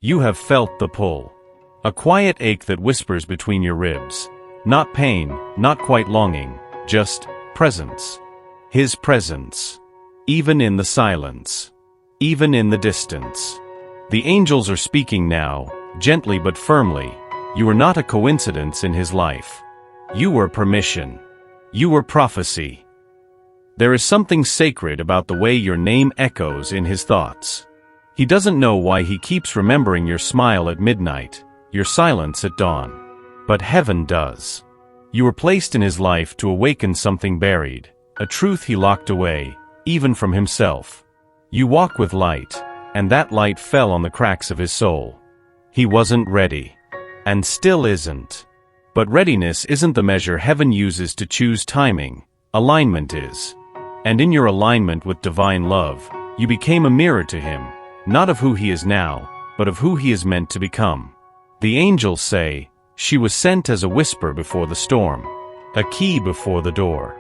You have felt the pull. A quiet ache that whispers between your ribs. Not pain, not quite longing, just presence. His presence. Even in the silence. Even in the distance. The angels are speaking now, gently but firmly. You were not a coincidence in his life. You were permission. You were prophecy. There is something sacred about the way your name echoes in his thoughts. He doesn't know why he keeps remembering your smile at midnight, your silence at dawn. But heaven does. You were placed in his life to awaken something buried, a truth he locked away, even from himself. You walk with light, and that light fell on the cracks of his soul. He wasn't ready. And still isn't. But readiness isn't the measure heaven uses to choose timing. Alignment is. And in your alignment with divine love, you became a mirror to him, not of who he is now, but of who he is meant to become. The angels say, she was sent as a whisper before the storm, a key before the door.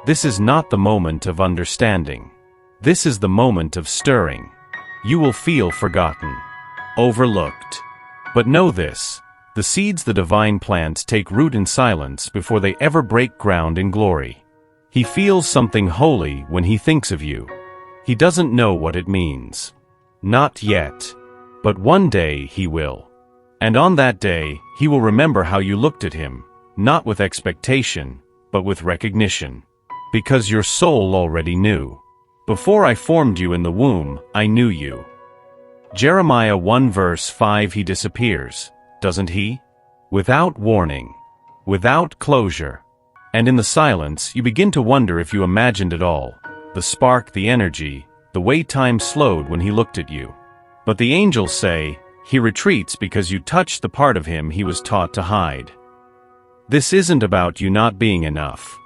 This is not the moment of understanding. This is the moment of stirring. You will feel forgotten, overlooked. But know this, the seeds the divine plants take root in silence before they ever break ground in glory. He feels something holy when he thinks of you. He doesn't know what it means. Not yet. But one day he will. And on that day, he will remember how you looked at him, not with expectation, but with recognition. Because your soul already knew. Before I formed you in the womb, I knew you. Jeremiah 1 verse 5. He disappears, doesn't he? Without warning. Without closure. And in the silence, you begin to wonder if you imagined it all. The spark, the energy, the way time slowed when he looked at you. But the angels say, he retreats because you touched the part of him he was taught to hide. This isn't about you not being enough.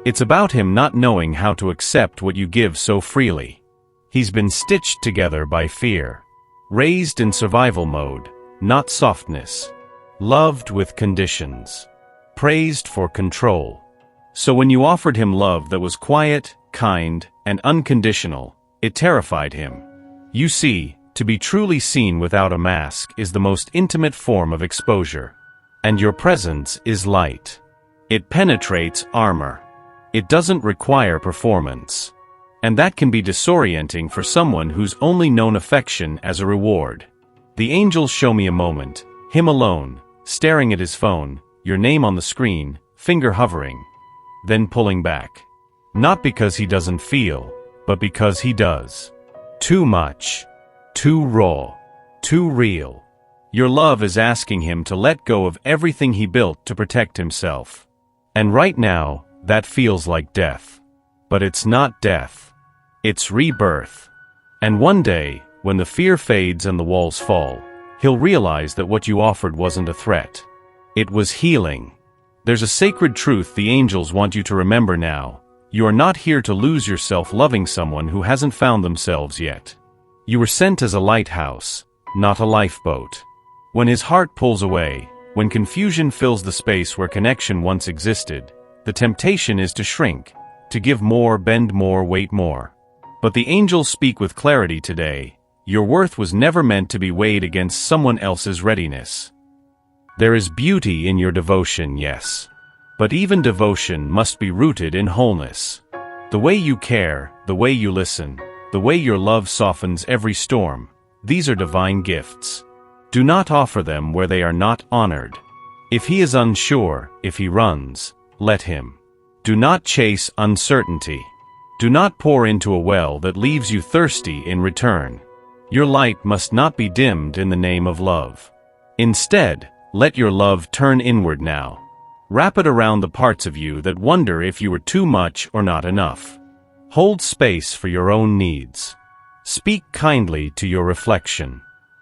It's about him not knowing how to accept what you give so freely. He's been stitched together by fear. Raised in survival mode, not softness. Loved with conditions. Praised for control. So when you offered him love that was quiet, kind, and unconditional, it terrified him. You see, to be truly seen without a mask is the most intimate form of exposure. And your presence is light. It penetrates armor. It doesn't require performance. And that can be disorienting for someone who's only known affection as a reward. The angels show me a moment, him alone, staring at his phone, your name on the screen, finger hovering. Then pulling back. Not because he doesn't feel, but because he does. Too much. Too raw. Too real. Your love is asking him to let go of everything he built to protect himself. And right now, that feels like death. But it's not death. It's rebirth. And one day, when the fear fades and the walls fall, he'll realize that what you offered wasn't a threat. It was healing. There's a sacred truth the angels want you to remember now. You are not here to lose yourself loving someone who hasn't found themselves yet. You were sent as a lighthouse, not a lifeboat. When his heart pulls away, when confusion fills the space where connection once existed, the temptation is to shrink, to give more, bend more, wait more. But the angels speak with clarity today. Your worth was never meant to be weighed against someone else's readiness. There is beauty in your devotion, yes. But even devotion must be rooted in wholeness. The way you care, the way you listen, the way your love softens every storm, these are divine gifts. Do not offer them where they are not honored. If he is unsure, if he runs, let him. Do not chase uncertainty. Do not pour into a well that leaves you thirsty in return. Your light must not be dimmed in the name of love. Instead, let your love turn inward now. Wrap it around the parts of you that wonder if you were too much or not enough. Hold space for your own needs. Speak kindly to your reflection.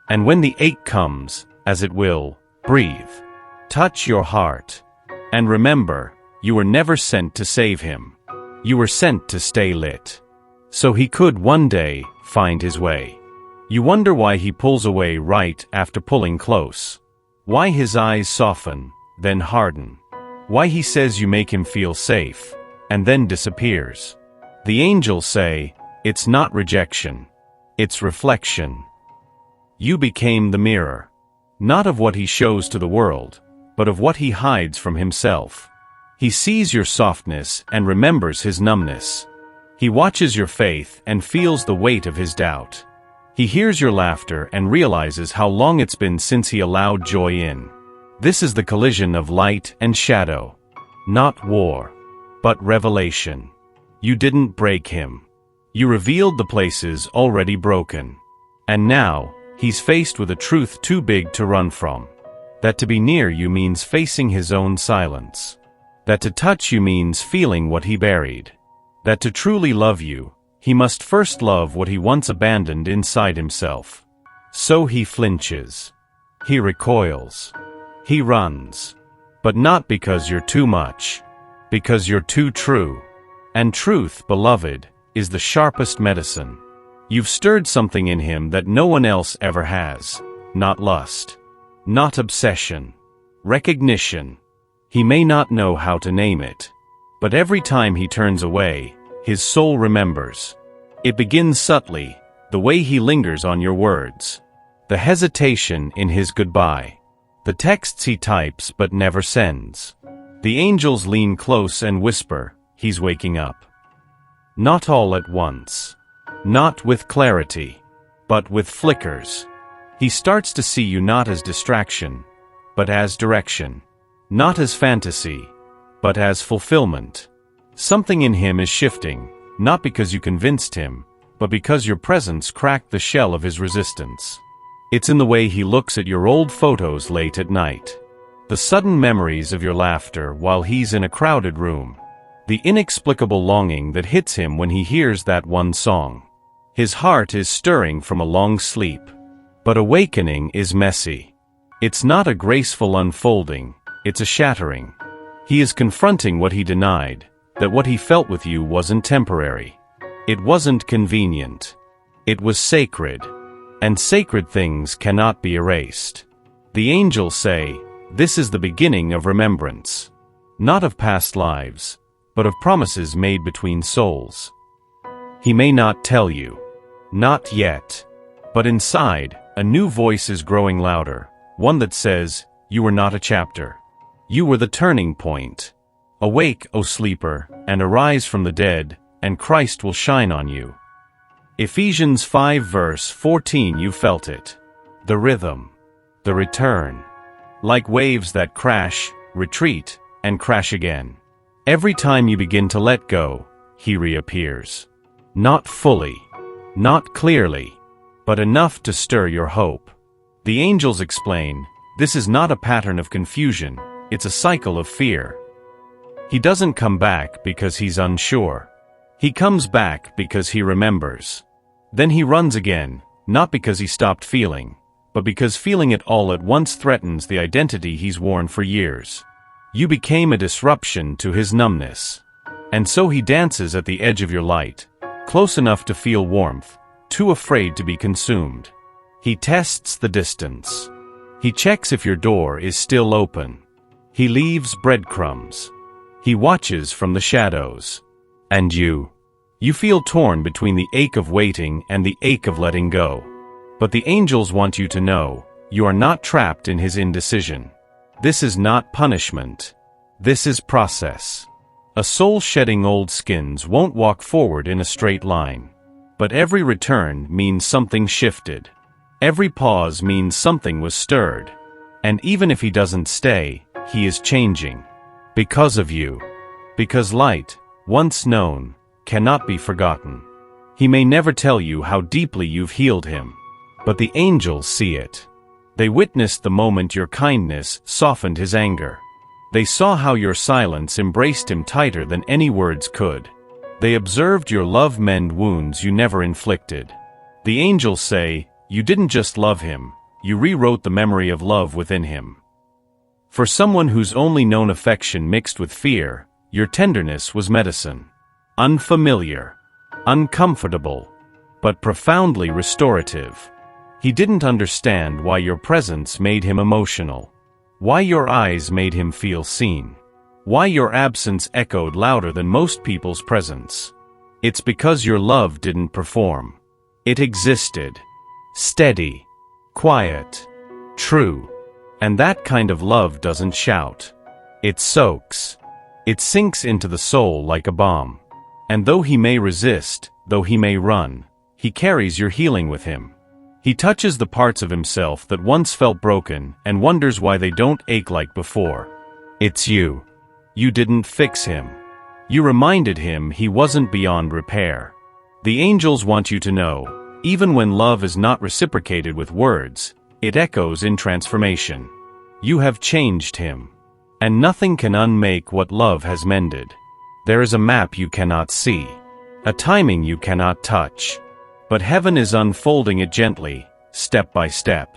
And when the ache comes, as it will, breathe. Touch your heart. And remember, you were never sent to save him. You were sent to stay lit. So he could one day find his way. You wonder why he pulls away right after pulling close. Why his eyes soften, then harden. Why he says you make him feel safe, and then disappears. The angels say, it's not rejection. It's reflection. You became the mirror. Not of what he shows to the world, but of what he hides from himself. He sees your softness and remembers his numbness. He watches your faith and feels the weight of his doubt. He hears your laughter and realizes how long it's been since he allowed joy in. This is the collision of light and shadow. Not war, but revelation. You didn't break him. You revealed the places already broken. And now, he's faced with a truth too big to run from. That to be near you means facing his own silence. That to touch you means feeling what he buried. That to truly love you, he must first love what he once abandoned inside himself. So he flinches. He recoils. He runs. But not because you're too much. Because you're too true. And truth, beloved, is the sharpest medicine. You've stirred something in him that no one else ever has. Not lust. Not obsession. Recognition. He may not know how to name it. But every time he turns away, his soul remembers. It begins subtly, the way he lingers on your words. The hesitation in his goodbye. The texts he types but never sends. The angels lean close and whisper, he's waking up. Not all at once. Not with clarity. But with flickers. He starts to see you not as distraction, but as direction. Not as fantasy, but as fulfillment. Something in him is shifting, not because you convinced him, but because your presence cracked the shell of his resistance. It's in the way he looks at your old photos late at night. The sudden memories of your laughter while he's in a crowded room. The inexplicable longing that hits him when he hears that one song. His heart is stirring from a long sleep. But awakening is messy. It's not a graceful unfolding, it's a shattering. He is confronting what he denied, that what he felt with you wasn't temporary. It wasn't convenient. It was sacred. And sacred things cannot be erased. The angels say, this is the beginning of remembrance. Not of past lives, but of promises made between souls. He may not tell you. Not yet. But inside, a new voice is growing louder, one that says, you were not a chapter. You were the turning point. Awake, O sleeper, and arise from the dead, and Christ will shine on you. Ephesians 5 verse 14. You felt it. The rhythm. The return. Like waves that crash, retreat, and crash again. Every time you begin to let go, he reappears. Not fully. Not clearly. But enough to stir your hope. The angels explain, this is not a pattern of confusion, it's a cycle of fear. He doesn't come back because he's unsure. He comes back because he remembers. Then he runs again, not because he stopped feeling, but because feeling it all at once threatens the identity he's worn for years. You became a disruption to his numbness. And so he dances at the edge of your light, close enough to feel warmth, too afraid to be consumed. He tests the distance. He checks if your door is still open. He leaves breadcrumbs. He watches from the shadows. And you feel torn between the ache of waiting and the ache of letting go. But the angels want you to know, you are not trapped in his indecision. This is not punishment. This is process. A soul shedding old skins won't walk forward in a straight line. But every return means something shifted. Every pause means something was stirred. And even if he doesn't stay, he is changing. Because of you. Because light, once known, cannot be forgotten. He may never tell you how deeply you've healed him. But the angels see it. They witnessed the moment your kindness softened his anger. They saw how your silence embraced him tighter than any words could. They observed your love mend wounds you never inflicted. The angels say, you didn't just love him, you rewrote the memory of love within him. For someone who's only known affection mixed with fear, your tenderness was medicine. Unfamiliar, uncomfortable, but profoundly restorative. He didn't understand why your presence made him emotional, why your eyes made him feel seen, why your absence echoed louder than most people's presence. It's because your love didn't perform. It existed, steady, quiet, true. And that kind of love doesn't shout. It soaks. It sinks into the soul like a bomb. And though he may resist, though he may run, he carries your healing with him. He touches the parts of himself that once felt broken and wonders why they don't ache like before. It's you. You didn't fix him. You reminded him he wasn't beyond repair. The angels want you to know, even when love is not reciprocated with words, it echoes in transformation. You have changed him. And nothing can unmake what love has mended. There is a map you cannot see, a timing you cannot touch. But heaven is unfolding it gently, step by step.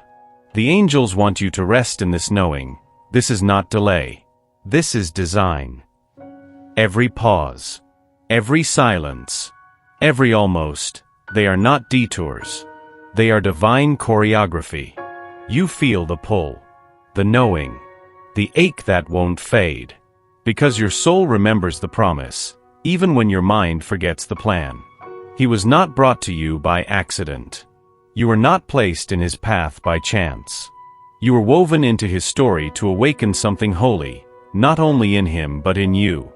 The angels want you to rest in this knowing. This is not delay. This is design. Every pause, every silence, every almost, they are not detours. They are divine choreography. You feel the pull, the knowing, the ache that won't fade. Because your soul remembers the promise, even when your mind forgets the plan. He was not brought to you by accident. You were not placed in his path by chance. You were woven into his story to awaken something holy, not only in him but in you.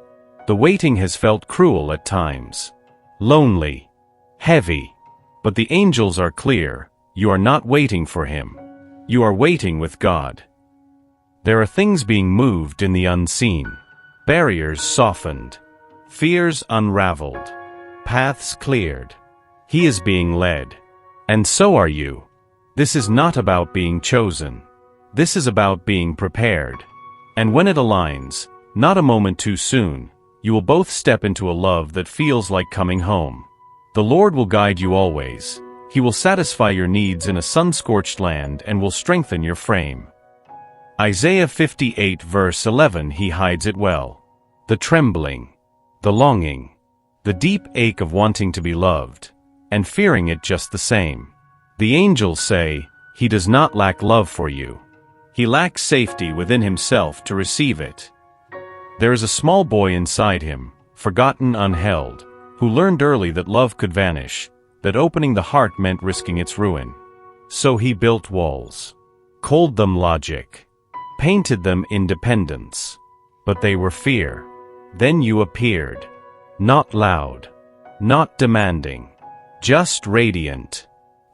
The waiting has felt cruel at times. Lonely. Heavy. But the angels are clear, you are not waiting for him. You are waiting with God. There are things being moved in the unseen. Barriers softened. Fears unraveled. Paths cleared. He is being led. And so are you. This is not about being chosen. This is about being prepared. And when it aligns, not a moment too soon, you will both step into a love that feels like coming home. The Lord will guide you always. He will satisfy your needs in a sun-scorched land and will strengthen your frame. Isaiah 58 verse 11. He hides it well. The trembling, the longing, the deep ache of wanting to be loved, and fearing it just the same. The angels say, he does not lack love for you. He lacks safety within himself to receive it. There is a small boy inside him, forgotten, unheld, who learned early that love could vanish, that opening the heart meant risking its ruin. So he built walls, called them logic, painted them independence. But they were fear. Then you appeared. Not loud, not demanding, just radiant.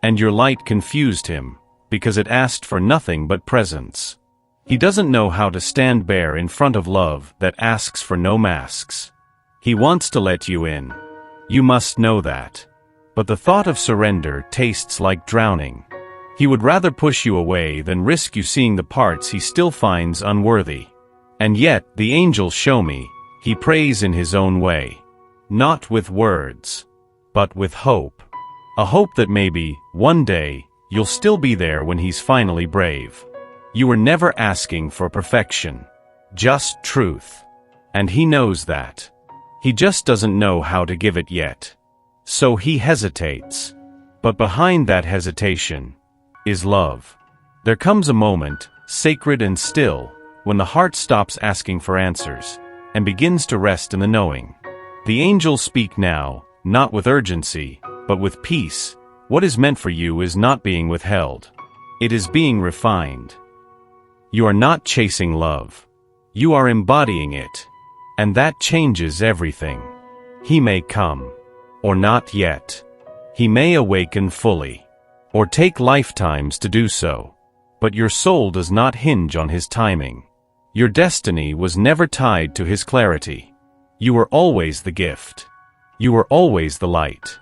And your light confused him, because it asked for nothing but presence. He doesn't know how to stand bare in front of love that asks for no masks. He wants to let you in. You must know that. But the thought of surrender tastes like drowning. He would rather push you away than risk you seeing the parts he still finds unworthy. And yet, the angels show me, he prays in his own way. Not with words, but with hope. A hope that maybe, one day, you'll still be there when he's finally brave. You were never asking for perfection, just truth. And he knows that. He just doesn't know how to give it yet. So he hesitates. But behind that hesitation is love. There comes a moment, sacred and still, when the heart stops asking for answers and begins to rest in the knowing. The angels speak now, not with urgency, but with peace. What is meant for you is not being withheld. It is being refined. You are not chasing love. You are embodying it. And that changes everything. He may come, or not yet. He may awaken fully, or take lifetimes to do so. But your soul does not hinge on his timing. Your destiny was never tied to his clarity. You were always the gift. You were always the light.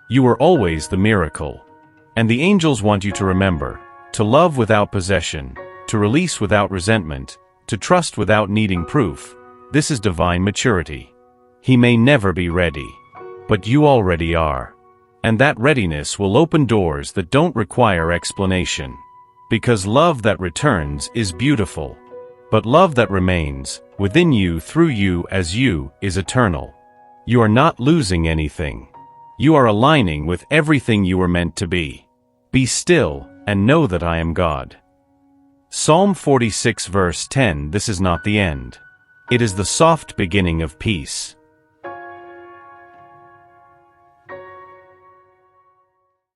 You were always the miracle. And the angels want you to remember, to love without possession, to release without resentment, to trust without needing proof. This is divine maturity. He may never be ready, but you already are. And that readiness will open doors that don't require explanation. Because love that returns is beautiful. But love that remains, within you, through you, as you, is eternal. You are not losing anything. You are aligning with everything you were meant to be. Be still, and know that I am God. Psalm 46 verse 10. This is not the end. It is the soft beginning of peace.